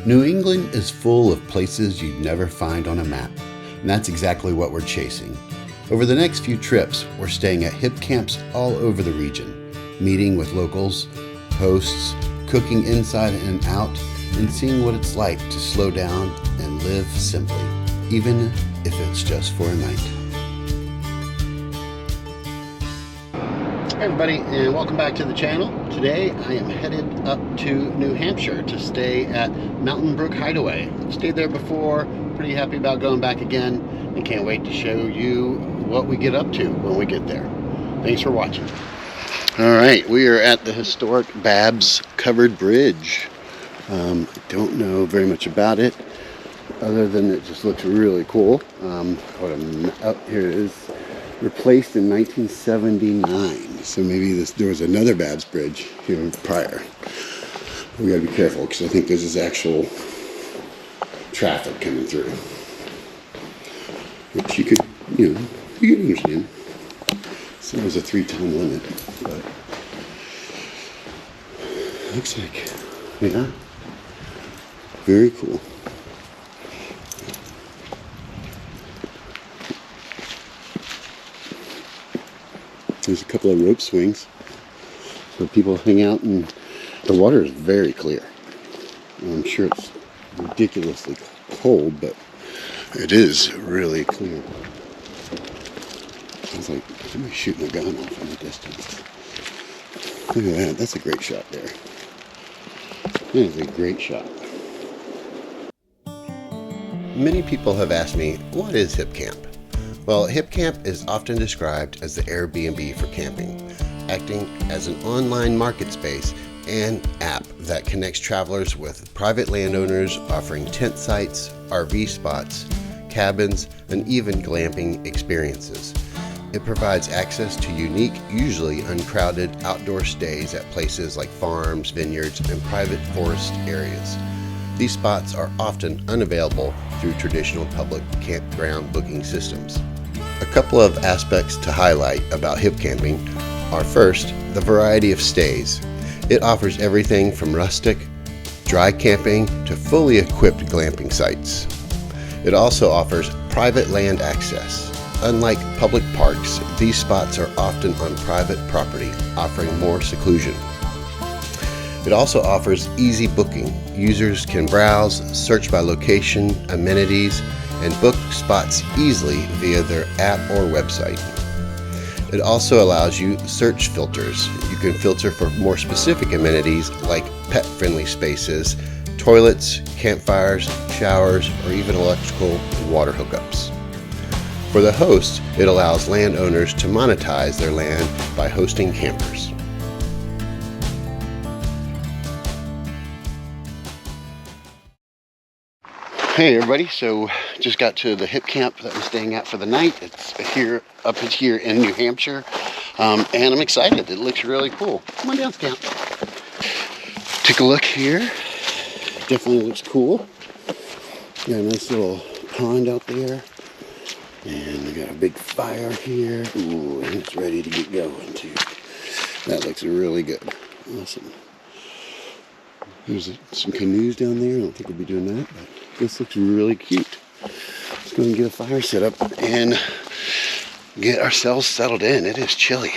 New England is full of places you'd never find on a map, and that's exactly what we're chasing. Over the next few trips, we're staying at Hipcamps all over the region, meeting with locals, hosts, cooking inside and out, and seeing what it's like to slow down and live simply, even if it's just for a night. Hey everybody, and welcome back to the channel. Today I am headed up to New Hampshire to stay at Mountain Brook Hideaway. Stayed there before, pretty happy about going back again, and can't wait to show you what we get up to when we get there. Thanks for watching. Alright, we are at the historic Babs Covered Bridge. I don't know very much about it, other than it just looks really cool. Here it is. Replaced in 1979, so maybe there was another Babs Bridge here prior. We gotta be careful because I think this is actual traffic coming through, which you could understand. So there's a 3-ton limit, but looks like, yeah, very cool. There's a couple of rope swings so people hang out, and the water is very clear. I'm sure it's ridiculously cold, but it is really clear. Sounds like somebody shooting a gun off in the distance. Look at that. That's a great shot there. That is a great shot. Many people have asked me, what is Hipcamp? Well, Hipcamp is often described as the Airbnb for camping, acting as an online market space and app that connects travelers with private landowners offering tent sites, RV spots, cabins, and even glamping experiences. It provides access to unique, usually uncrowded outdoor stays at places like farms, vineyards, and private forest areas. These spots are often unavailable through traditional public campground booking systems. A couple of aspects to highlight about Hipcamping are, first, the variety of stays. It offers everything from rustic, dry camping to fully equipped glamping sites. It also offers private land access. Unlike public parks, these spots are often on private property, offering more seclusion. It also offers easy booking. Users can browse, search by location, amenities, and book spots easily via their app or website. It also allows you search filters. You can filter for more specific amenities like pet-friendly spaces, toilets, campfires, showers, or even electrical and water hookups. For the host, it allows landowners to monetize their land by hosting campers. Hey everybody, so just got to the Hipcamp that I'm staying at for the night. It's up here in New Hampshire, and I'm excited. It looks really cool. Come on down, Scamp. Take a look here. Definitely looks cool. Got a nice little pond out there, and we got a big fire here. Ooh, and it's ready to get going too. That looks really good. Awesome. There's some canoes down there. I don't think we'll be doing that, but this looks really cute. Let's go and get a fire set up and get ourselves settled in. It is chilly.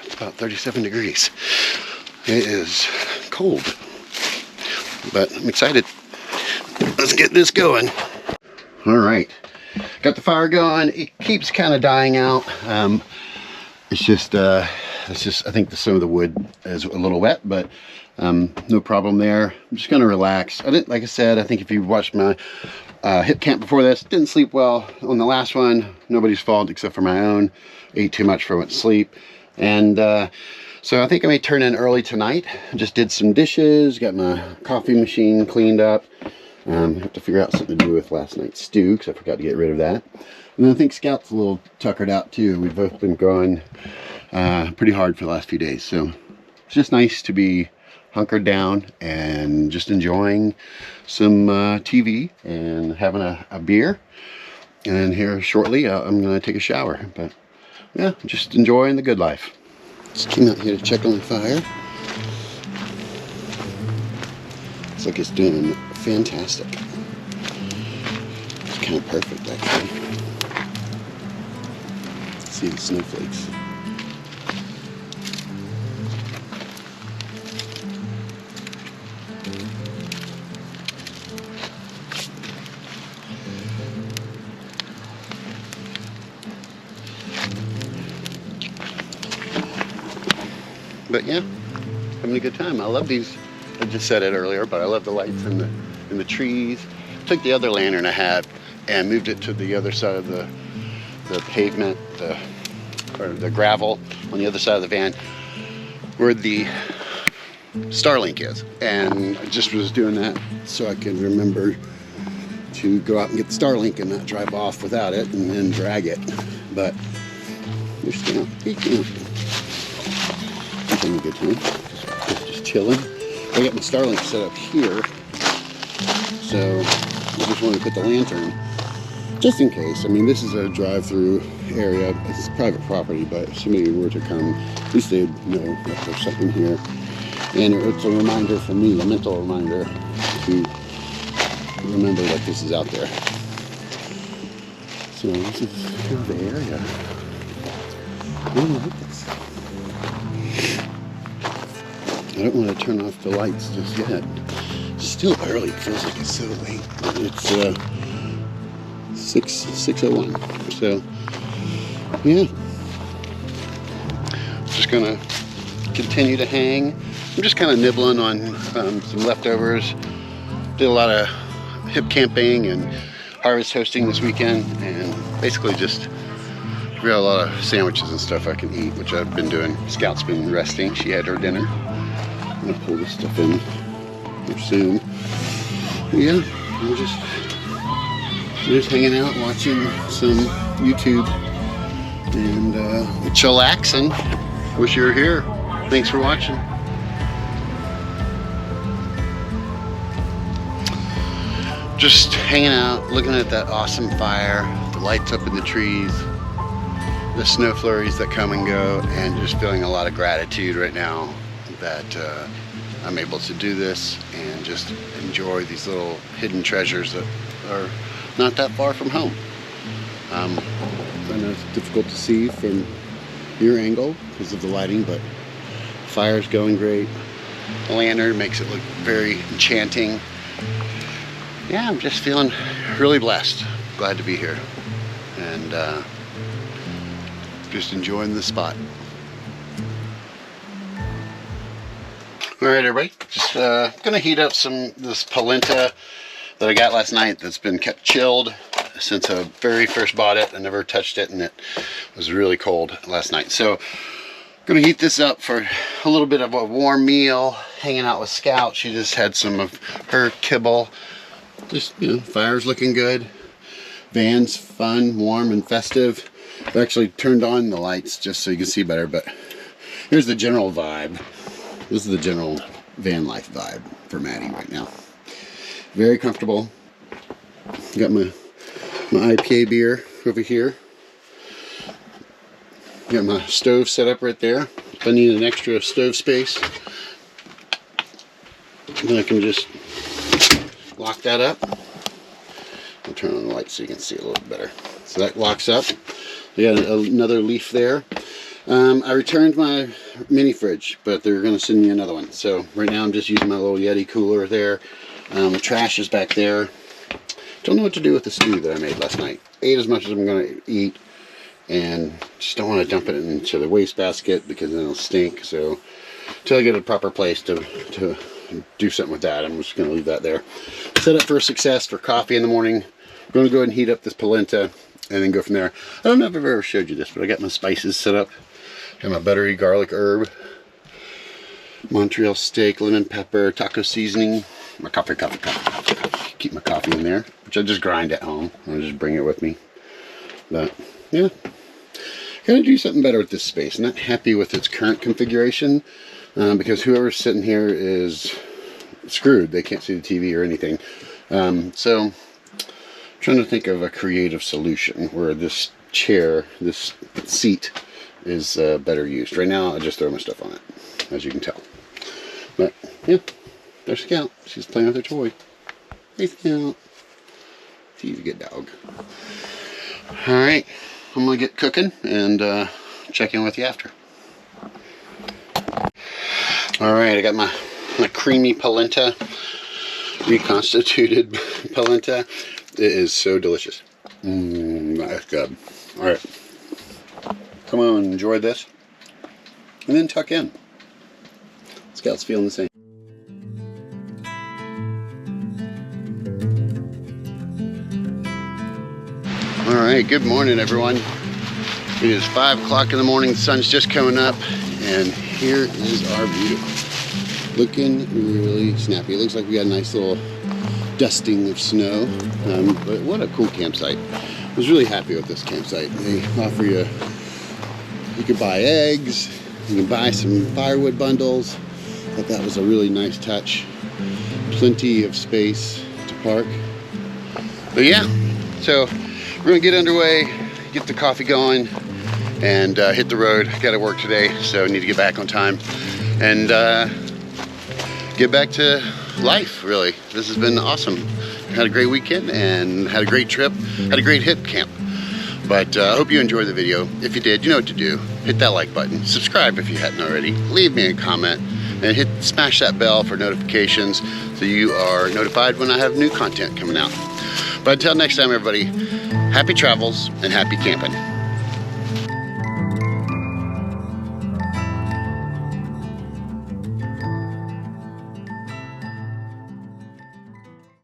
It's about 37 degrees. It is cold, but I'm excited. Let's get this going. All right, got the fire going. It keeps kind of dying out. It's just I think some of the wood is a little wet, but no problem there. I'm just gonna relax. Like I said, I think if you watched my Hipcamp before this, didn't sleep well on the last one. Nobody's fault except for my own. Ate too much before I went to sleep, and so I think I may turn in early tonight. Just did some dishes, got my coffee machine cleaned up. Have to figure out something to do with last night's stew because I forgot to get rid of that. And I think Scout's a little tuckered out too. We've both been going pretty hard for the last few days, so it's just nice to be hunkered down and just enjoying some TV and having a beer. And here shortly I'm gonna take a shower, but yeah, just enjoying the good life. Just came out here to check on the fire. Looks like it's doing a fantastic. It's kind of perfect, actually. See the snowflakes. But yeah, having a good time. I love these. I just said it earlier, but I love the lights in the trees. Took the other lantern I had and moved it to the other side of the pavement, or the gravel on the other side of the van, where the Starlink is. And I just was doing that so I could remember to go out and get the Starlink and not drive off without it and then drag it. But there's still having a good time, just chilling. I got my Starlink set up here, so I just wanted to put the lantern just in case. I mean, this is a drive-through area. It's private property, but if somebody were to come, at least they'd know that there's something here. And it's a reminder for me, a mental reminder to remember that this is out there. So this is kind of the area. I don't like this. I don't want to turn off the lights just yet. It's still early. It feels like it's so late. It's 6:01. So yeah, just gonna continue to hang. I'm just kind of nibbling on some leftovers. Did a lot of hip camping and harvest hosting this weekend, and basically just got a lot of sandwiches and stuff I can eat, which I've been doing. Scout's been resting. She had her dinner. I'm gonna pull this stuff in here soon. Yeah, I'm just hanging out, watching some YouTube and chillaxing. Wish you were here. Thanks for watching. Just hanging out, looking at that awesome fire, the lights up in the trees, the snow flurries that come and go, and just feeling a lot of gratitude right now that I'm able to do this and just enjoy these little hidden treasures that are not that far from home. I know it's difficult to see from your angle because of the lighting, but the fire's going great. The lantern makes it look very enchanting. Yeah, I'm just feeling really blessed. Glad to be here. And just enjoying the spot. All right, everybody. Just gonna heat up this polenta that I got last night that's been kept chilled since I very first bought it. I never touched it, and it was really cold last night. So gonna heat this up for a little bit of a warm meal, hanging out with Scout. She just had some of her kibble. Just, you know, fire's looking good. Van's fun, warm, and festive. I've actually turned on the lights just so you can see better, but here's the general vibe. This is the general van life vibe for Maddie right now. Very comfortable. Got my IPA beer over here. Got my stove set up right there. If I need an extra stove space, then I can just lock that up. I'll turn on the light so you can see a little better. So that locks up. We got another leaf there. I returned my mini fridge, but they're going to send me another one. So right now I'm just using my little Yeti cooler there. The trash is back there. Don't know what to do with the stew that I made last night. Ate as much as I'm going to eat, and just don't want to dump it into the wastebasket because then it'll stink. So until I get a proper place to do something with that, I'm just going to leave that there. Set up for success for coffee in the morning. I'm going to go ahead and heat up this polenta and then go from there. I don't know if I've ever showed you this, but I got my spices set up. Got my buttery garlic herb, Montreal steak, lemon pepper, taco seasoning, my coffee. Keep my coffee in there, which I just grind at home. I'll just bring it with me. But yeah, gotta do something better with this space. Not happy with its current configuration because whoever's sitting here is screwed. They can't see the TV or anything. So trying to think of a creative solution where this chair, this seat, is better used. Right now I just throw my stuff on it, as you can tell. But yeah, there's Scout. She's playing with her toy. Hey, Snout. He's a good dog. All right, I'm gonna get cooking and check in with you after. All right, I got my creamy polenta, reconstituted polenta. It is so delicious. That's good. All right, come on, enjoy this, and then tuck in. Scout's feeling the same. All right, good morning, everyone. It is 5 o'clock in the morning. The sun's just coming up, and here is our view. Looking really snappy. It looks like we got a nice little dusting of snow, but what a cool campsite. I was really happy with this campsite. They offer you can buy eggs, you can buy some firewood bundles. I thought that was a really nice touch. Plenty of space to park. But yeah, so we're gonna get underway, get the coffee going, and hit the road. Got to work today, so need to get back on time and get back to life, really. This has been awesome. Had a great weekend and had a great trip, had a great Hipcamp. But I hope you enjoyed the video. If you did, you know what to do. Hit that like button, subscribe if you hadn't already, leave me a comment, and smash that bell for notifications so you are notified when I have new content coming out. But until next time, everybody, happy travels and happy camping.